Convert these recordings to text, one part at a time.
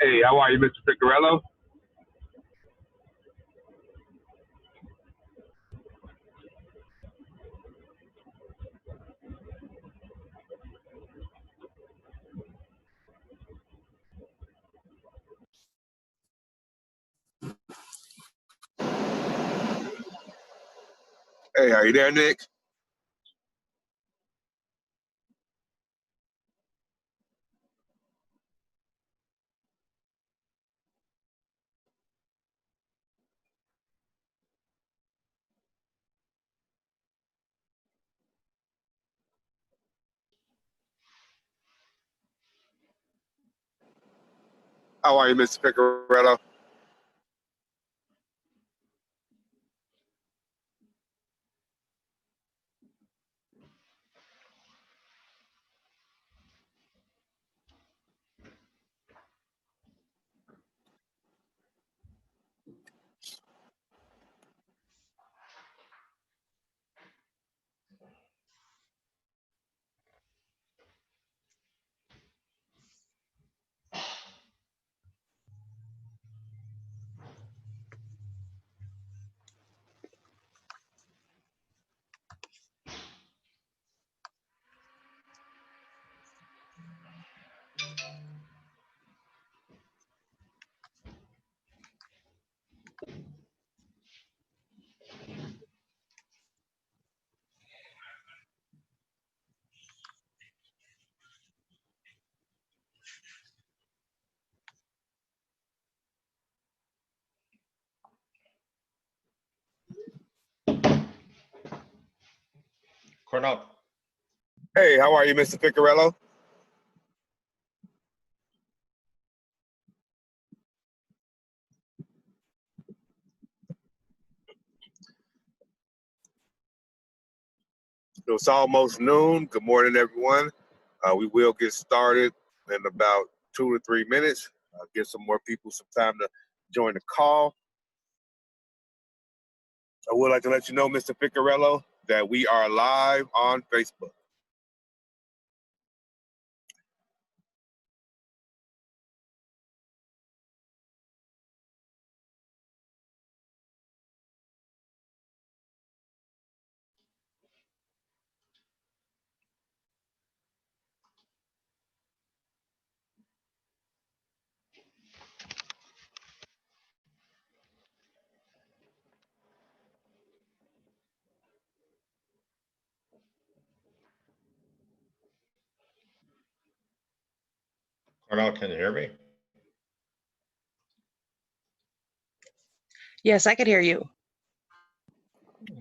Hey, how are you, Mr. Ficarello? Hey, are you there, Nick? How are you, Mr. Ficarello? Cornell. Hey, how are you, Mr. Ficarello? It's almost noon. Good morning, everyone. We will get started in about 2 to 3 minutes. Give some more people some time to join the call. I would like to let you know, Mr. Ficarello, that we are live on Facebook. Cornell, can you hear me? Yes, I could hear you.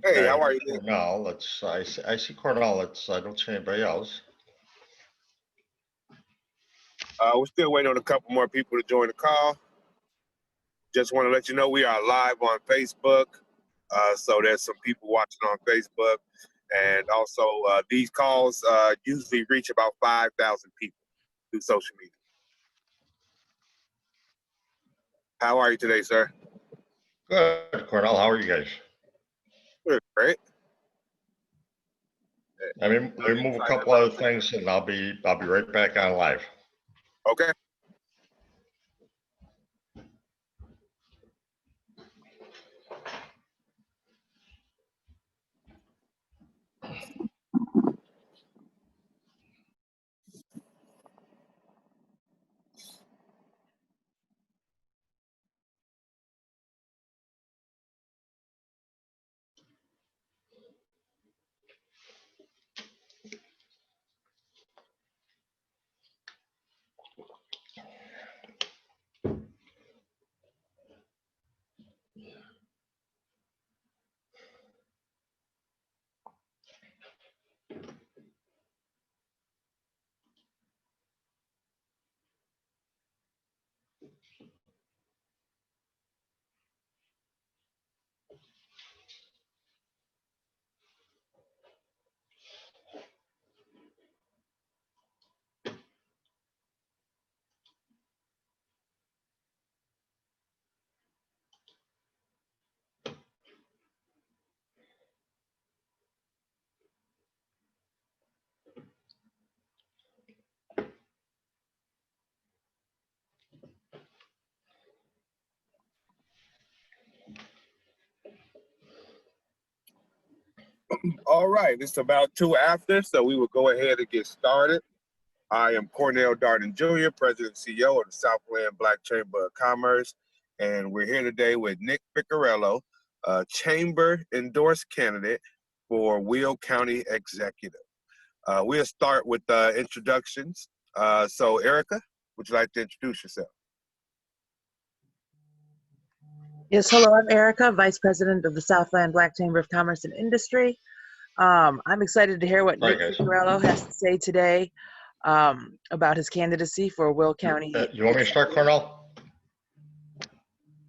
Hey, how are you, Nick? Cornell, I see Cornell. I don't see anybody else. We're still waiting on a couple more people to join the call. Just want to let you know we are live on Facebook. So there's some people watching on Facebook. And also, these calls usually reach about 5,000 people through social media. How are you today, sir? Good, Cornell. How are you guys? Good, great. I mean, remove a couple other things, and I'll be right back on live. Okay. All right, it's about 2 after, so we will go ahead and get started. I am Cornell Darden Jr., President and CEO of the Southland Black Chamber of Commerce, and we're here today with Nick Ficarello, a Chamber-endorsed candidate for Will County Executive. We'll start with introductions. So Erica, would you like to introduce yourself? Yes, hello, I'm Erica, Vice President of the Southland Black Chamber of Commerce and Industry. I'm excited to hear what Nick Ficarello has to say today about his candidacy for Will County. You want me to start, Cornell?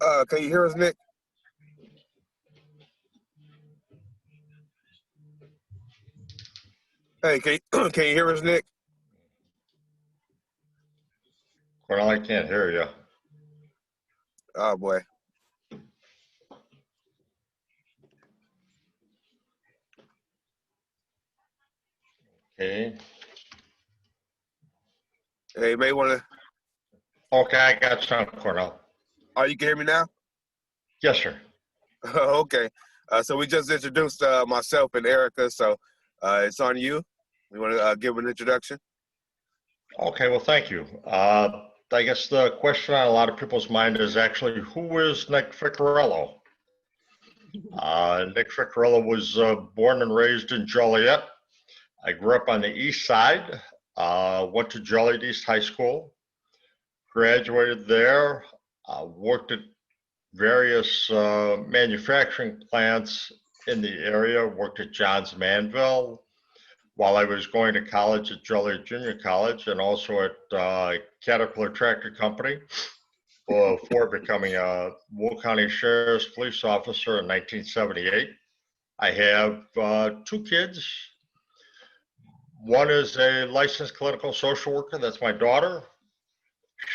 Can you hear us, Nick? Hey, can you hear us, Nick? Cornell, I can't hear you. Oh, boy. Okay. Hey, you may want to... Okay, I got some, Cornell. Oh, you can hear me now? Yes, sir. Okay. So we just introduced myself and Erica, so it's on you. You want to give an introduction? Okay, well, thank you. I guess the question on a lot of people's mind is actually, who is Nick Ficarello? Nick Ficarello was born and raised in Joliet. I grew up on the east side, went to Joliet East High School, graduated there, worked at various manufacturing plants in the area, worked at Johns Manville while I was going to college at Joliet Junior College, and also at Caterpillar Tractor Company before becoming a Will County Sheriff's Police Officer in 1978. I have 2 kids. One is a licensed clinical social worker. That's my daughter.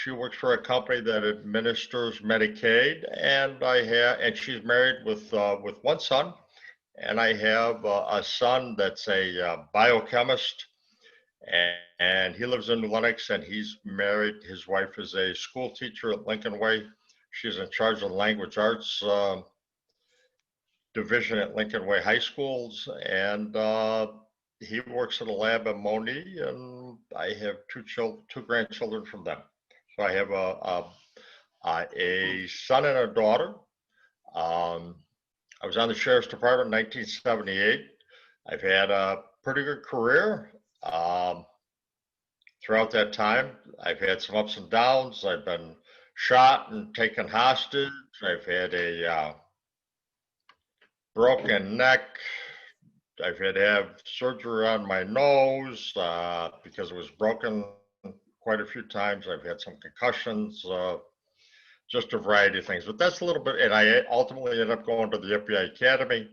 She works for a company that administers Medicaid, and she's married with 1 son. And I have a son that's a biochemist, and he lives in New Lenox, and he's married. His wife is a school teacher at Lincoln Way. She's in charge of the language arts division at Lincoln Way High Schools, and he works in a lab in Moni, and I have 2 grandchildren from them. So I have a son and a daughter. I was on the Sheriff's Department in 1978. I've had a pretty good career. Throughout that time, I've had some ups and downs. I've been shot and taken hostage. I've had a broken neck. I've had to have surgery on my nose because it was broken quite a few times. I've had some concussions, just a variety of things. But that's a little bit, and I ultimately ended up going to the FBI Academy.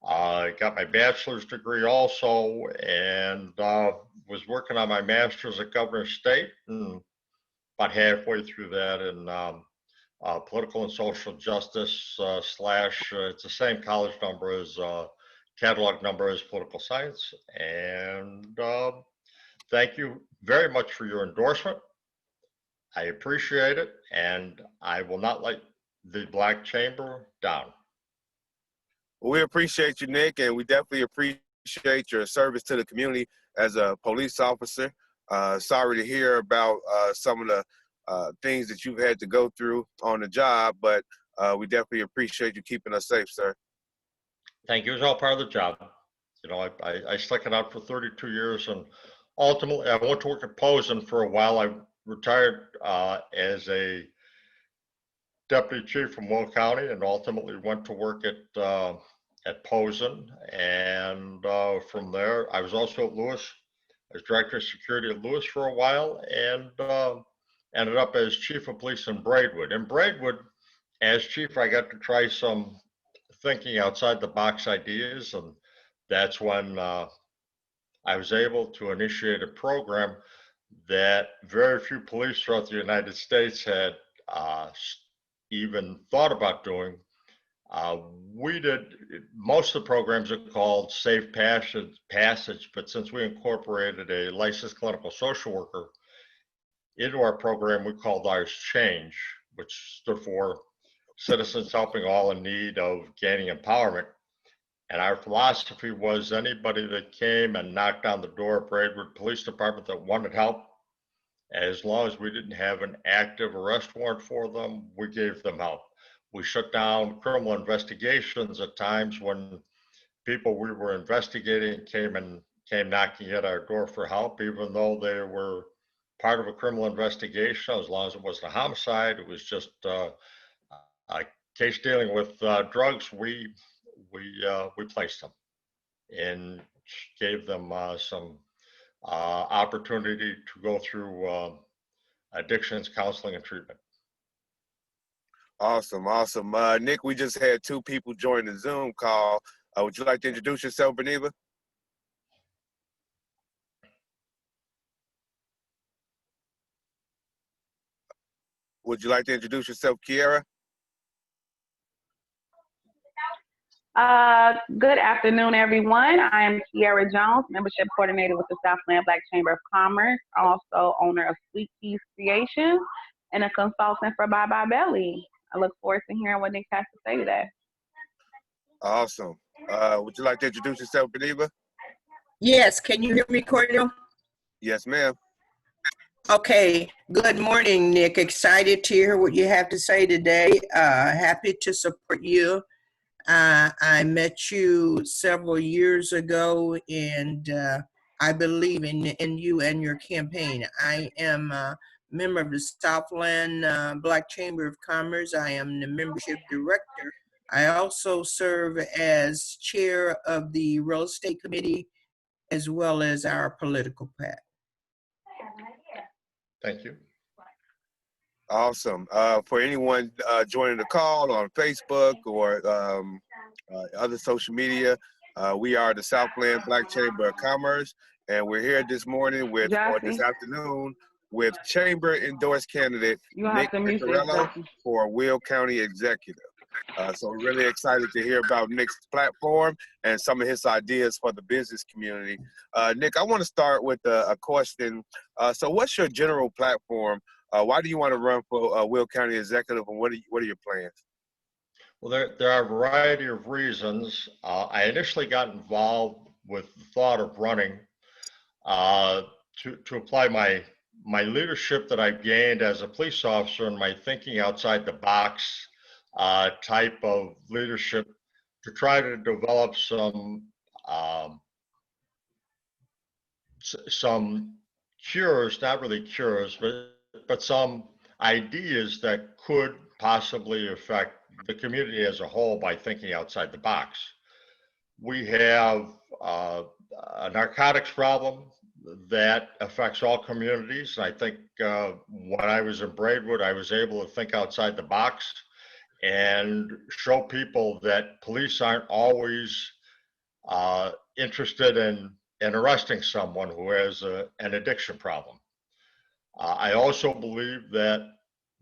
I got my bachelor's degree also, and was working on my master's at Governor State, and about halfway through that in political and social justice slash, it's the same college number as catalog number as political science. And thank you very much for your endorsement. I appreciate it, and I will not let the Black Chamber down. Well, we appreciate you, Nick, and we definitely appreciate your service to the community as a police officer. Sorry to hear about some of the things that you've had to go through on the job, but we definitely appreciate you keeping us safe, sir. Thank you. It was all part of the job. You know, I stuck it out for 32 years, and ultimately I went to work at Posen for a while. I retired as a deputy chief from Will County, and ultimately went to work at Posen. And from there, I was also at Lewis. I was director of security at Lewis for a while, and ended up as chief of police in Braidwood. In Braidwood, as chief, I got to try some thinking outside the box ideas, and that's when I was able to initiate a program that very few police throughout the United States had even thought about doing. We did, most of the programs are called Safe Passage, but since we incorporated a licensed clinical social worker into our program, we called ours Change, which stood for Citizens Helping All in Need of Gaining Empowerment. And our philosophy was anybody that came and knocked on the door of Braidwood Police Department that wanted help, as long as we didn't have an active arrest warrant for them, we gave them help. We shut down criminal investigations at times when people we were investigating came knocking at our door for help, even though they were part of a criminal investigation. As long as it wasn't a homicide, it was just a case dealing with drugs. We placed them and gave them some opportunity to go through addictions counseling and treatment. Awesome, awesome. Nick, we just had 2 people join the Zoom call. Would you like to introduce yourself, Beneva? Would you like to introduce yourself, Kiara? Good afternoon, everyone. I am Kiara Jones, Membership Coordinator with the Southland Black Chamber of Commerce, also owner of Sweet Peas Creations, and a consultant for Bye Bye Belly. I look forward to hearing what Nick has to say today. Awesome. Would you like to introduce yourself, Beneva? Yes, can you hear me, Cordial? Yes, ma'am. Okay, good morning, Nick. Excited to hear what you have to say today. Happy to support you. I met you several years ago, and I believe in you and your campaign. I am a member of the Southland Black Chamber of Commerce. I am the membership director. I also serve as chair of the real estate committee, as well as our political PAC. Thank you. Awesome. For anyone joining the call on Facebook or other social media, we are the Southland Black Chamber of Commerce, and we're here this morning with, or this afternoon, with Chamber-endorsed candidate Nick Ficarello for Will County Executive. So we're really excited to hear about Nick's platform and some of his ideas for the business community. Nick, I want to start with a question. So what's your general platform? Why do you want to run for Will County Executive, and what are your plans? Well, there are a variety of reasons. I initially got involved with the thought of running to apply my leadership that I've gained as a police officer and my thinking outside the box type of leadership to try to develop some cures, not really cures, but some ideas that could possibly affect the community as a whole by thinking outside the box. We have a narcotics problem that affects all communities. I think when I was in Braidwood, I was able to think outside the box and show people that police aren't always interested in arresting someone who has an addiction problem. I also believe that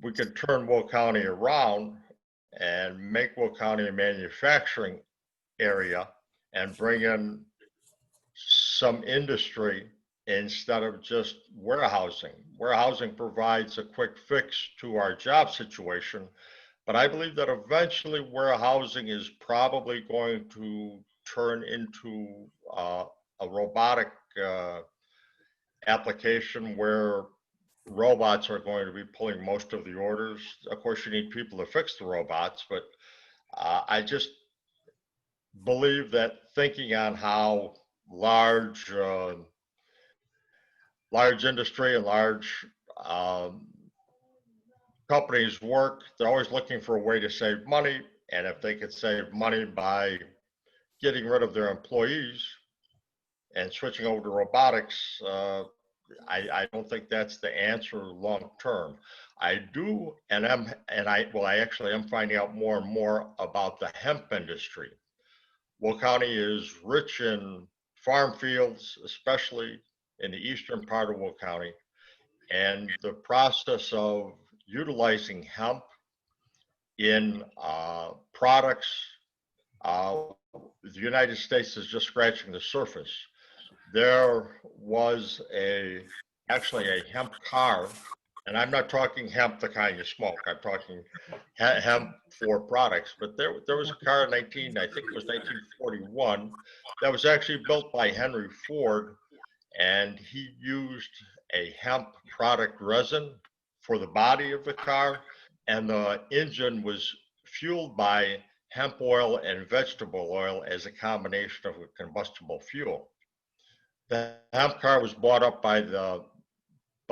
we can turn Will County around and make Will County a manufacturing area and bring in some industry instead of just warehousing. Warehousing provides a quick fix to our job situation, but I believe that eventually warehousing is probably going to turn into a robotic application where robots are going to be pulling most of the orders. Of course, you need people to fix the robots, but I just believe that thinking on how large industry and large companies work, they're always looking for a way to save money. And if they could save money by getting rid of their employees and switching over to robotics, I don't think that's the answer long term. I do, and I actually am finding out more and more about the hemp industry. Will County is rich in farm fields, especially in the eastern part of Will County, and the process of utilizing hemp in products, the United States is just scratching the surface. There was actually a hemp car And I'm not talking hemp, the kind you smoke. I'm talking hemp for products. But there was a car in I think it was 1941, that was actually built by Henry Ford, and he used a hemp product resin for the body of the car, and the engine was fueled by hemp oil and vegetable oil as a combination of a combustible fuel. The hemp car was bought up by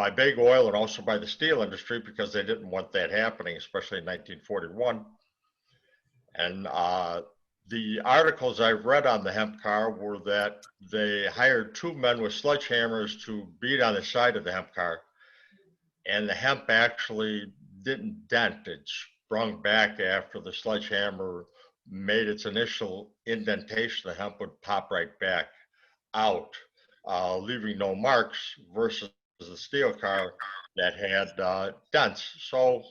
big oil and also by the steel industry because they didn't want that happening, especially in 1941. And the articles I've read on the hemp car were that they hired 2 men with sledgehammers to beat on the side of the hemp car, and the hemp actually didn't dent. It sprung back after the sledgehammer made its initial indentation. The hemp would pop right back out, leaving no marks, versus the steel car that had dents. So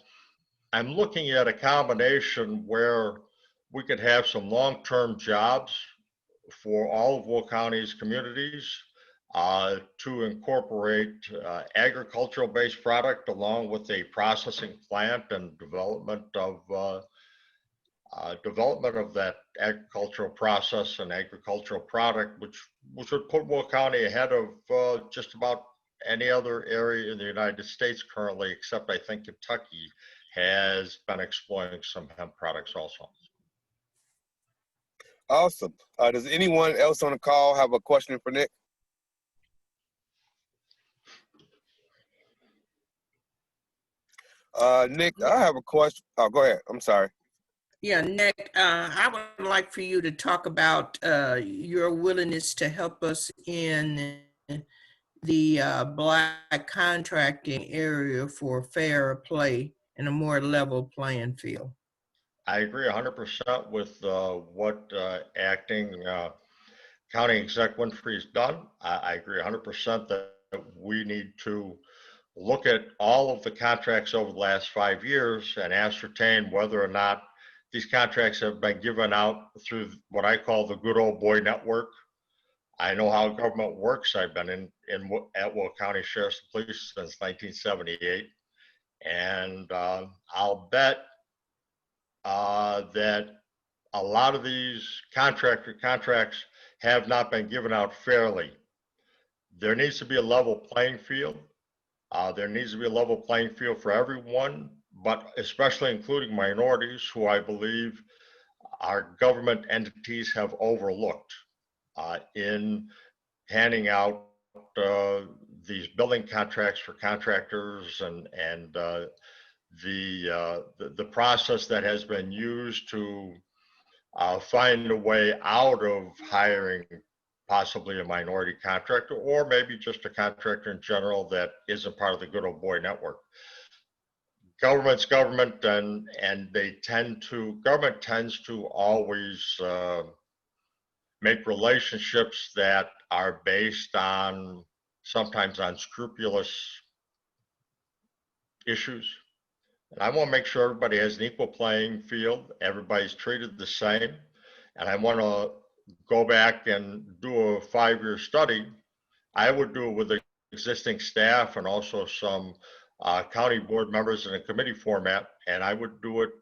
I'm looking at a combination where we could have some long-term jobs for all of Will County's communities, to incorporate agricultural-based product along with a processing plant and development of that agricultural process and agricultural product, which would put Will County ahead of just about any other area in the United States currently, except I think Kentucky has been exploring some hemp products also. Awesome. Does anyone else on the call have a question for Nick? Nick, I have a question. Oh, go ahead. I'm sorry. Yeah, Nick, I would like for you to talk about your willingness to help us in the Black contracting area for fair play and a more level playing field. I agree 100% with what acting county exec Winfrey has done. I agree 100% that we need to look at all of the contracts over the last 5 years and ascertain whether or not these contracts have been given out through what I call the good old boy network. I know how government works. I've been at Will County Sheriff's Police since 1978, and I'll bet that a lot of these contracts have not been given out fairly. There needs to be a level playing field. There needs to be a level playing field for everyone, but especially including minorities who I believe our government entities have overlooked in handing out these building contracts for contractors and the process that has been used to find a way out of hiring possibly a minority contractor, or maybe just a contractor in general that isn't part of the good old boy network. Government's government, and government tends to always make relationships that are based on sometimes unscrupulous issues. And I want to make sure everybody has an equal playing field, everybody's treated the same. And I want to go back and do a 5-year study. I would do it with the existing staff and also some county board members in a committee format. And I would do it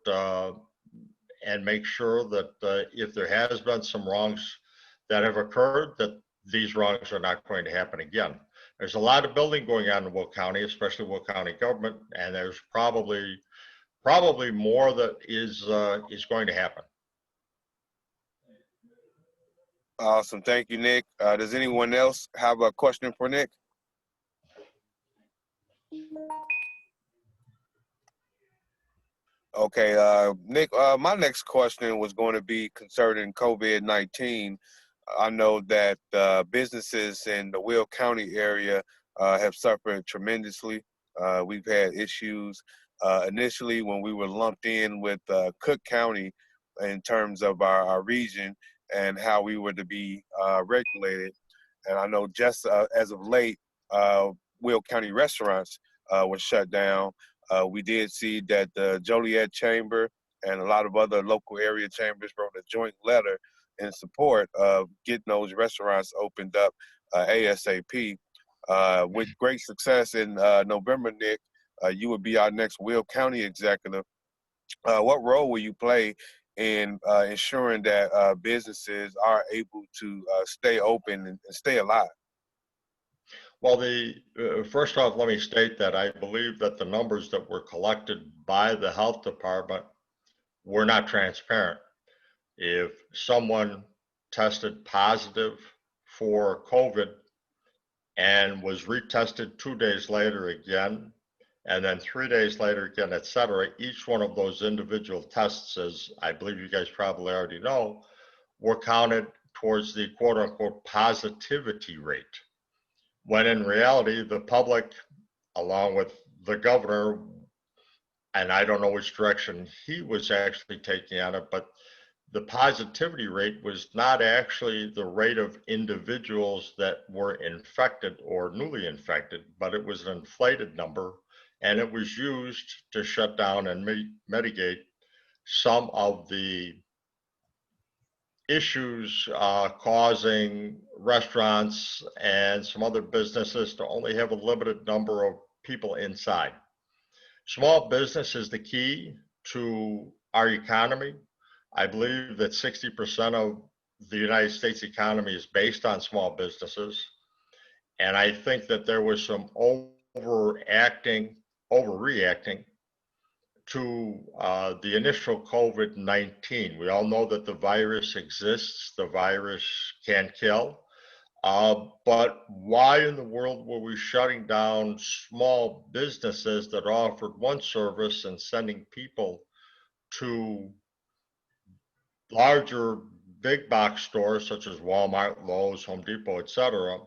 and make sure that if there has been some wrongs that have occurred, that these wrongs are not going to happen again. There's a lot of building going on in Will County, especially Will County government, and there's probably more that is going to happen. Awesome. Thank you, Nick. Does anyone else have a question for Nick? Okay, Nick, my next question was going to be concerning COVID-19. I know that businesses in the Will County area have suffered tremendously. We've had issues initially when we were lumped in with Cook County in terms of our region and how we were to be regulated. And I know just as of late, Will County restaurants were shut down. We did see that the Joliet Chamber and a lot of other local area chambers wrote a joint letter in support of getting those restaurants opened up ASAP. With great success in November, Nick, you would be our next Will County executive. What role will you play in ensuring that businesses are able to stay open and stay alive? Well, first off, let me state that I believe that the numbers that were collected by the health department were not transparent. If someone tested positive for COVID and was retested 2 days later again, and then 3 days later again, et cetera, each one of those individual tests, as I believe you guys probably already know, were counted towards the quote unquote positivity rate. When in reality, the public, along with the governor, and I don't know which direction he was actually taking on it, but the positivity rate was not actually the rate of individuals that were infected or newly infected, but it was an inflated number, and it was used to shut down and mitigate some of the issues causing restaurants and some other businesses to only have a limited number of people inside. Small business is the key to our economy. I believe that 60% of the United States economy is based on small businesses. And I think that there was some overreacting to the initial COVID-19. We all know that the virus exists, the virus can kill, but why in the world were we shutting down small businesses that offered one service and sending people to larger big box stores such as Walmart, Lowe's, Home Depot, et cetera,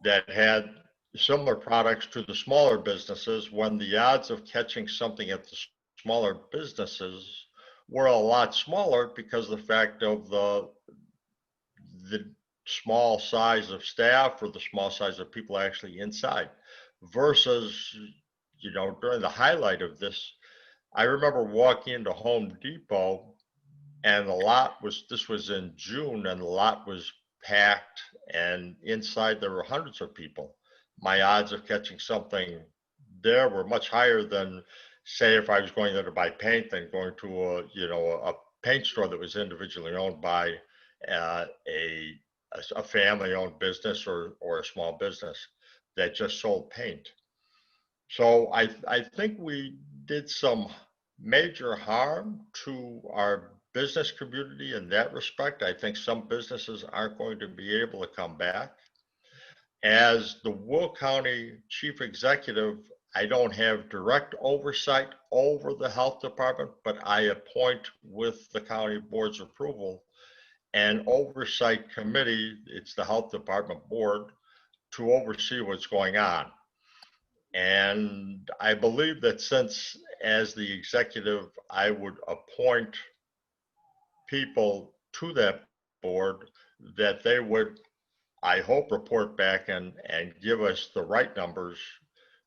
that had similar products to the smaller businesses, when the odds of catching something at the smaller businesses were a lot smaller because of the fact of the small size of staff or the small size of people actually inside versus, during the highlight of this, I remember walking into Home Depot and this was in June, and the lot was packed, and inside there were hundreds of people. My odds of catching something there were much higher than, say, if I was going there to buy paint than going to a paint store that was individually owned by a family-owned business or a small business that just sold paint. So I think we did some major harm to our business community in that respect. I think some businesses aren't going to be able to come back. As the Will County Chief Executive, I don't have direct oversight over the health department, but I appoint, with the county board's approval, an oversight committee, it's the health department board, to oversee what's going on. And I believe that since, as the executive, I would appoint people to that board, that they would, I hope, report back and give us the right numbers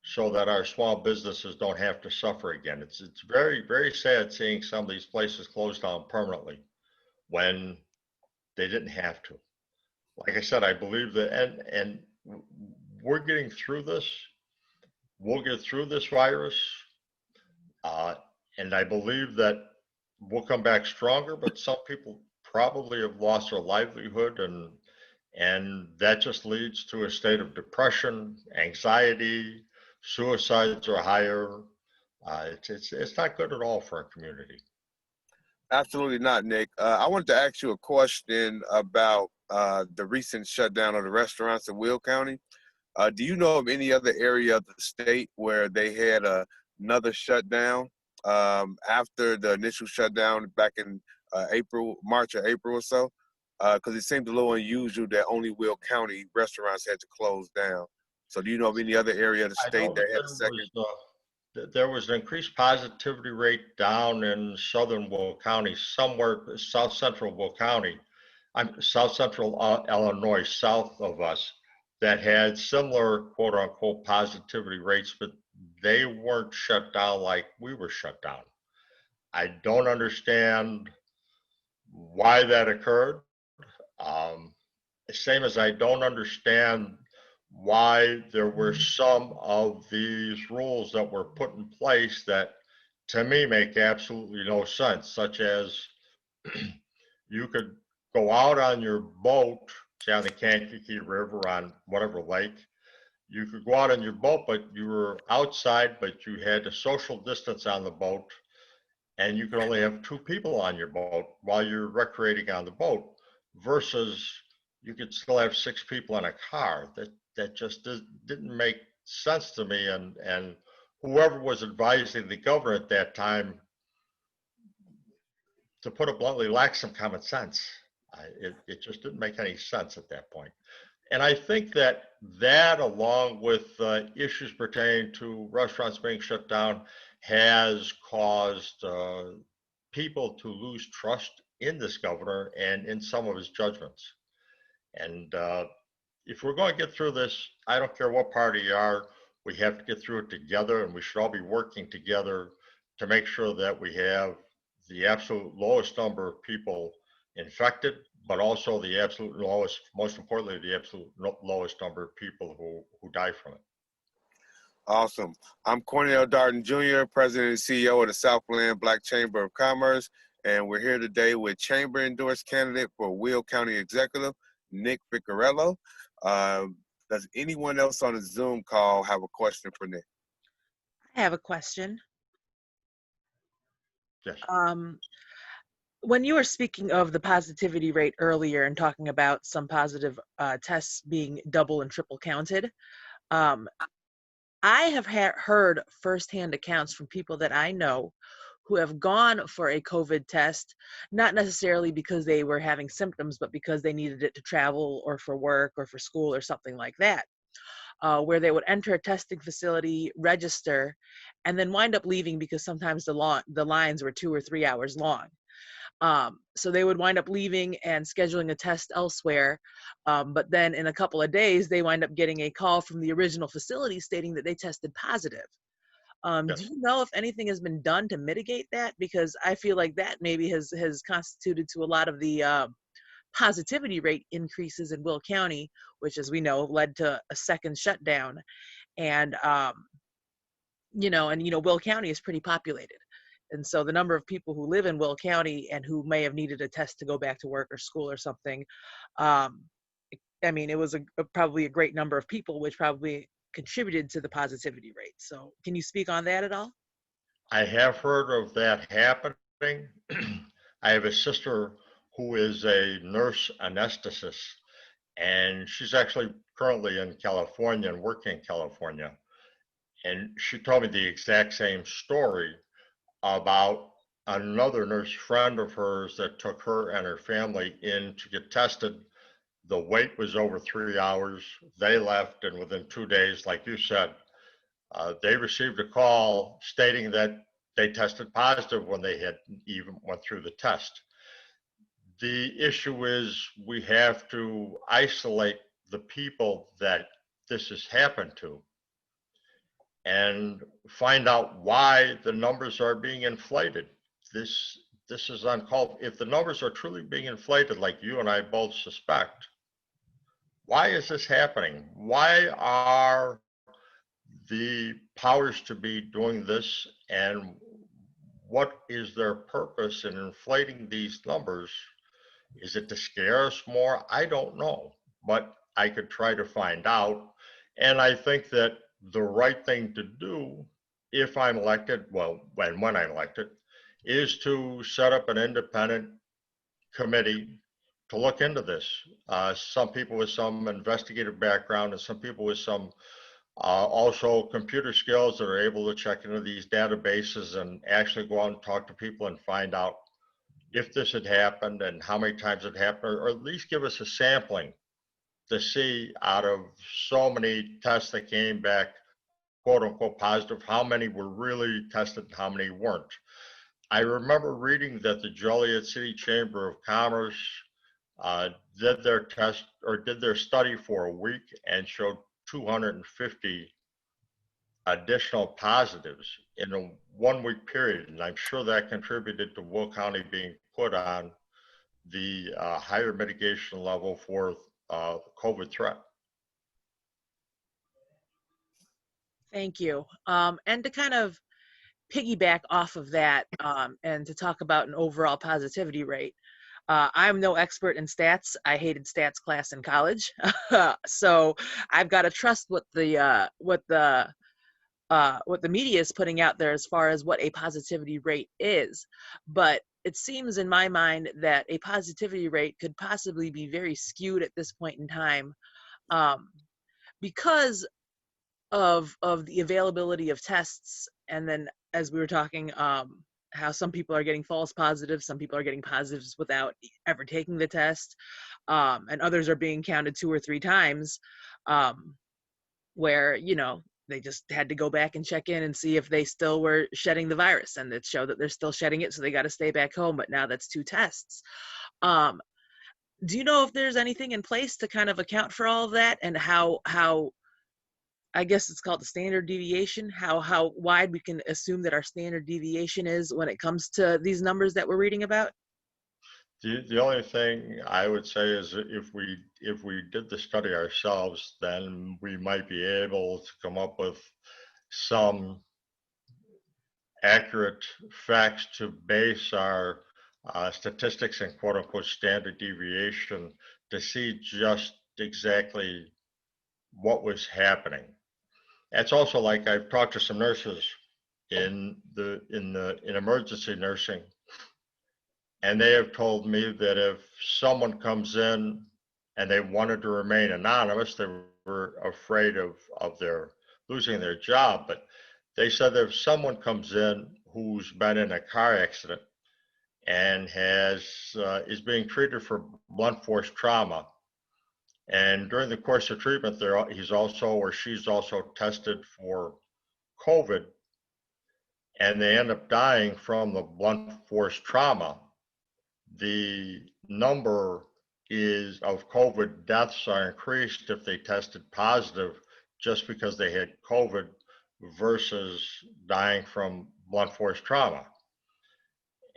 so that our small businesses don't have to suffer again. It's very, very sad seeing some of these places closed down permanently when they didn't have to. Like I said, I believe that, and we're getting through this. We'll get through this virus. And I believe that we'll come back stronger, but some people probably have lost their livelihood, and that just leads to a state of depression, anxiety, suicides are higher. It's not good at all for our community. Absolutely not, Nick. I wanted to ask you a question about the recent shutdown of the restaurants in Will County. Do you know of any other area of the state where they had another shutdown after the initial shutdown back in March or April or so? Because it seemed a little unusual that only Will County restaurants had to close down. So do you know of any other area of the state that had a second? There was an increased positivity rate down in southern Will County, somewhere south central Will County, south central Illinois, south of us, that had similar quote unquote positivity rates, but they weren't shut down like we were shut down. I don't understand why that occurred. Same as I don't understand why there were some of these rules that were put in place that to me make absolutely no sense, such as you could go out on your boat, say on the Kankakee River, on whatever lake. You could go out on your boat, but you were outside, but you had a social distance on the boat, and you could only have 2 people on your boat while you're recreating on the boat, versus you could still have 6 people in a car. That just didn't make sense to me, and whoever was advising the governor at that time, to put it bluntly, lacked some common sense. It just didn't make any sense at that point. And I think that along with issues pertaining to restaurants being shut down has caused people to lose trust in this governor and in some of his judgments. And if we're going to get through this, I don't care what party you are, we have to get through it together, and we should all be working together to make sure that we have the absolute lowest number of people infected, but also the absolute lowest, most importantly, the absolute lowest number of people who die from it. Awesome. I'm Cornell Darden Jr., President and CEO of the Southland Black Chamber of Commerce, and we're here today with Chamber-endorsed candidate for Will County Executive, Nick Ficarello. Does anyone else on the Zoom call have a question for Nick? I have a question. Yes. When you were speaking of the positivity rate earlier and talking about some positive tests being double and triple counted, I have heard firsthand accounts from people that I know who have gone for a COVID test, not necessarily because they were having symptoms, but because they needed it to travel or for work or for school or something like that, where they would enter a testing facility, register, and then wind up leaving because sometimes the lines were 2 or 3 hours long. So they would wind up leaving and scheduling a test elsewhere. But then in a couple of days, they wind up getting a call from the original facility stating that they tested positive. Yes. Do you know if anything has been done to mitigate that? Because I feel like that maybe has constituted to a lot of the positivity rate increases in Will County, which, as we know, led to a second shutdown. And, Will County is pretty populated. And so the number of people who live in Will County and who may have needed a test to go back to work or school or something, it was probably a great number of people, which probably contributed to the positivity rate. So can you speak on that at all? I have heard of that happening. I have a sister who is a nurse anesthetist, and she's actually currently in California and working in California. And she told me the exact same story about another nurse friend of hers that took her and her family in to get tested. The wait was over 3 hours. They left, and within 2 days, like you said, they received a call stating that they tested positive when they had even went through the test. The issue is we have to isolate the people that this has happened to and find out why the numbers are being inflated. This is uncalled. If the numbers are truly being inflated, like you and I both suspect, why is this happening? Why are the powers to be doing this, and what is their purpose in inflating these numbers? Is it to scare us more? I don't know, but I could try to find out. And I think that the right thing to do, if I'm elected, well, when I'm elected, is to set up an independent committee to look into this. Some people with some investigative background and some people with some also computer skills that are able to check into these databases and actually go out and talk to people and find out if this had happened and how many times it happened, or at least give us a sampling to see out of so many tests that came back, quote unquote, positive, how many were really tested and how many weren't. I remember reading that the Joliet City Chamber of Commerce did their study for a week and showed 250 additional positives in a 1 week period. And I'm sure that contributed to Will County being put on the higher mitigation level for COVID threat. Thank you. And to kind of piggyback off of that, and to talk about an overall positivity rate, I'm no expert in stats. I hated stats class in college, so I've got to trust what the media is putting out there as far as what a positivity rate is. But it seems in my mind that a positivity rate could possibly be very skewed at this point in time, um, because of the availability of tests, and then as we were talking, how some people are getting false positives, some people are getting positives without ever taking the test, and others are being counted 2 or 3 times, where they just had to go back and check in and see if they still were shedding the virus, and it showed that they're still shedding it, so they got to stay back home. But now that's 2 tests. Do you know if there's anything in place to kind of account for all of that, and how I guess it's called the standard deviation, how wide we can assume that our standard deviation is when it comes to these numbers that we're reading about? The only thing I would say is that if we did the study ourselves, then we might be able to come up with some accurate facts to base our statistics and quote unquote standard deviation to see just exactly what was happening. It's also like I've talked to some nurses in emergency nursing, and they have told me that if someone comes in and they wanted to remain anonymous, they were afraid of their losing their job. But they said that if someone comes in who's been in a car accident and is being treated for blunt force trauma, and during the course of treatment, he's also or she's also tested for COVID, and they end up dying from the blunt force trauma, the number of COVID deaths are increased if they tested positive just because they had COVID versus dying from blunt force trauma.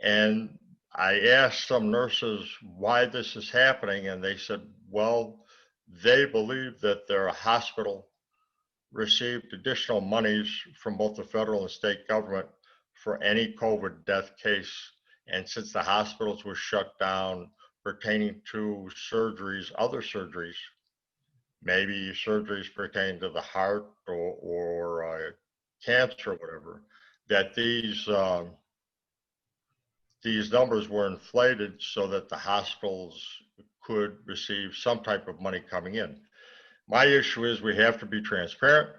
And I asked some nurses why this is happening, and they said, well, they believe that their hospital received additional monies from both the federal and state government for any COVID death case. And since the hospitals were shut down pertaining to surgeries, other surgeries, maybe surgeries pertaining to the heart or cancer or whatever, that these numbers were inflated so that the hospitals could receive some type of money coming in. My issue is we have to be transparent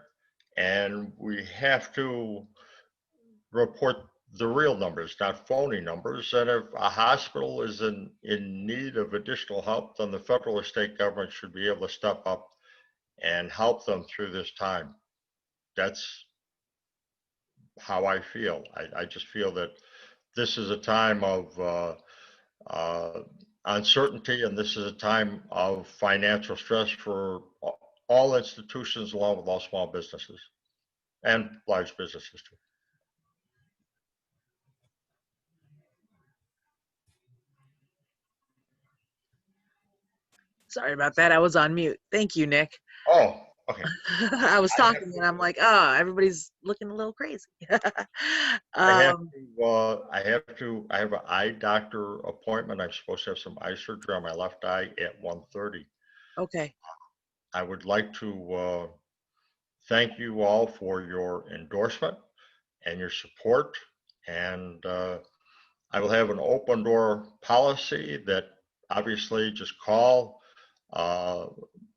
and we have to report the real numbers, not phony numbers. And if a hospital is in need of additional help, then the federal or state government should be able to step up and help them through this time. That's how I feel. I just feel that this is a time of uncertainty, and this is a time of financial stress for all institutions, along with all small businesses and large businesses too. Sorry about that. I was on mute. Thank you, Nick. Oh, okay. I was talking and I'm like, oh, everybody's looking a little crazy. I have an eye doctor appointment. I'm supposed to have some eye surgery on my left eye at 1:30. Okay. I would like to thank you all for your endorsement and your support. And I will have an open door policy that obviously just call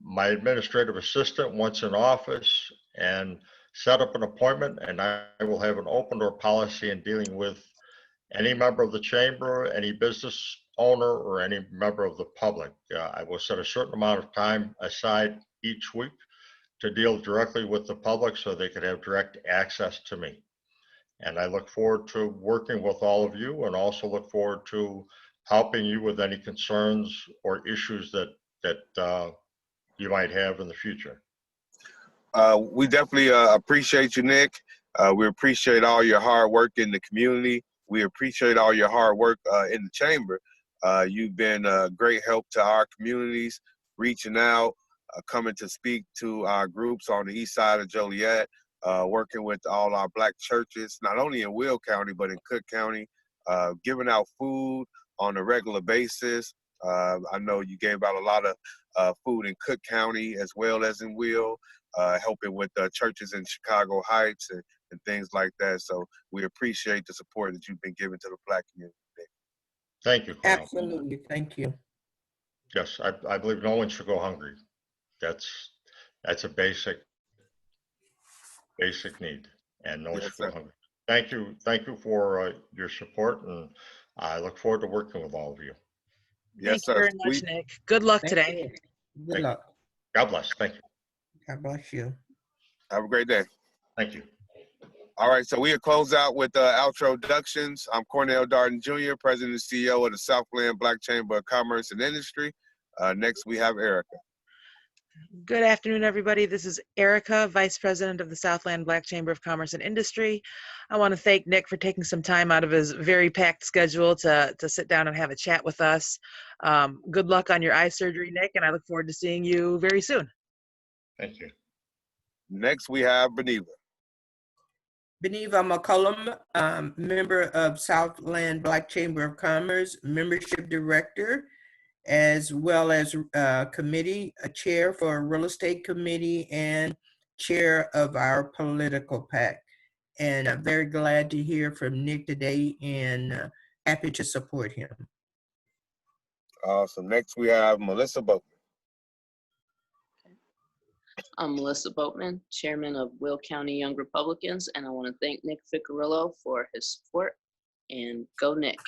my administrative assistant once in office and set up an appointment, and I will have an open door policy in dealing with any member of the chamber, any business owner, or any member of the public. I will set a certain amount of time aside each week to deal directly with the public so they could have direct access to me. And I look forward to working with all of you, and also look forward to helping you with any concerns or issues that you might have in the future. We definitely appreciate you, Nick. We appreciate all your hard work in the community. We appreciate all your hard work in the chamber. You've been a great help to our communities, reaching out, coming to speak to our groups on the east side of Joliet. working with all our Black churches, not only in Will County, but in Cook County, giving out food on a regular basis. I know you gave out a lot of food in Cook County as well as in Will, helping with churches in Chicago Heights and things like that. So we appreciate the support that you've been giving to the Black community. Thank you, Colonel. Absolutely. Thank you. Yes, I believe no one should go hungry. That's a basic need, and no one should go hungry. Thank you for your support, and I look forward to working with all of you. Thank you very much, Nick. Good luck Thank today. you. Good luck. God bless. Thank you. God bless you. Have a great day. Thank you. All right, so we'll close out with outro introductions. I'm Cornell Darden Jr., President and CEO of the Southland Black Chamber of Commerce and Industry. Next, we have Erica. Good afternoon, everybody. This is Erica, Vice President of the Southland Black Chamber of Commerce and Industry. I want to thank Nick for taking some time out of his very packed schedule to sit down and have a chat with us. Good luck on your eye surgery, Nick, and I look forward to seeing you very soon. Thank you. Next, we have Beneva. Beneva McCullum, member of Southland Black Chamber of Commerce, membership director, as well as committee, a chair for a real estate committee and chair of our political PAC. And I'm very glad to hear from Nick today and happy to support him. Awesome. Next, we have Melissa Boatman. I'm Melissa Boatman, Chairman of Will County Young Republicans, and I want to thank Nick Ficarello for his support, and go Nick.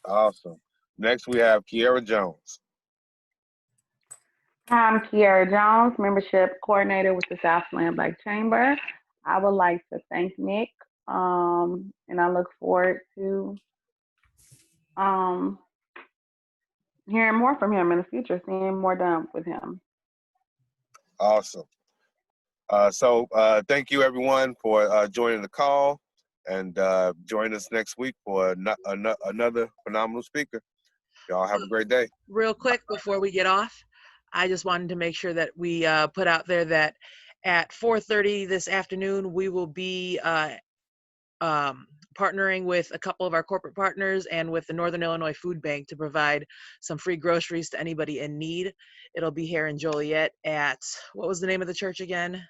Awesome. Next, we have Kiara Jones. I'm Kiara Jones, membership coordinator with the Southland Black Chamber. I would like to thank Nick, and I look forward to hearing more from him in the future, seeing more done with him. Awesome. So thank you, everyone, for joining the call, and join us next week for another phenomenal speaker. Y'all have a great day. Real quick before we get off, I just wanted to make sure that we put out there that at 4:30 this afternoon, we will be partnering with a couple of our corporate partners and with the Northern Illinois Food Bank to provide some free groceries to anybody in need. It'll be here in Joliet at, what was the name of the church again?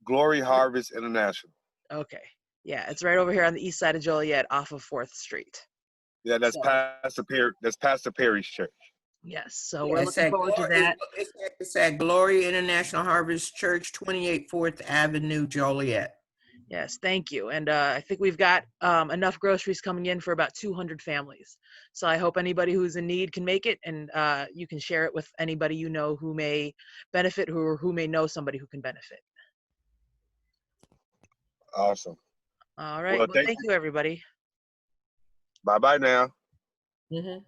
Glory Harvest International. Okay. Yeah, it's right over here on the east side of Joliet off of 4th Street. Yeah, that's Pastor Perry's church. Yes, so we're looking forward to that. It's at Glory International Harvest Church, 28 4th Avenue, Joliet. Yes, thank you. And I think we've got enough groceries coming in for about 200 families. So I hope anybody who's in need can make it, and you can share it with anybody you know who may benefit, who may know somebody who can benefit. Awesome. All right. Well, thank you, everybody. Bye-bye now. Mm-hmm.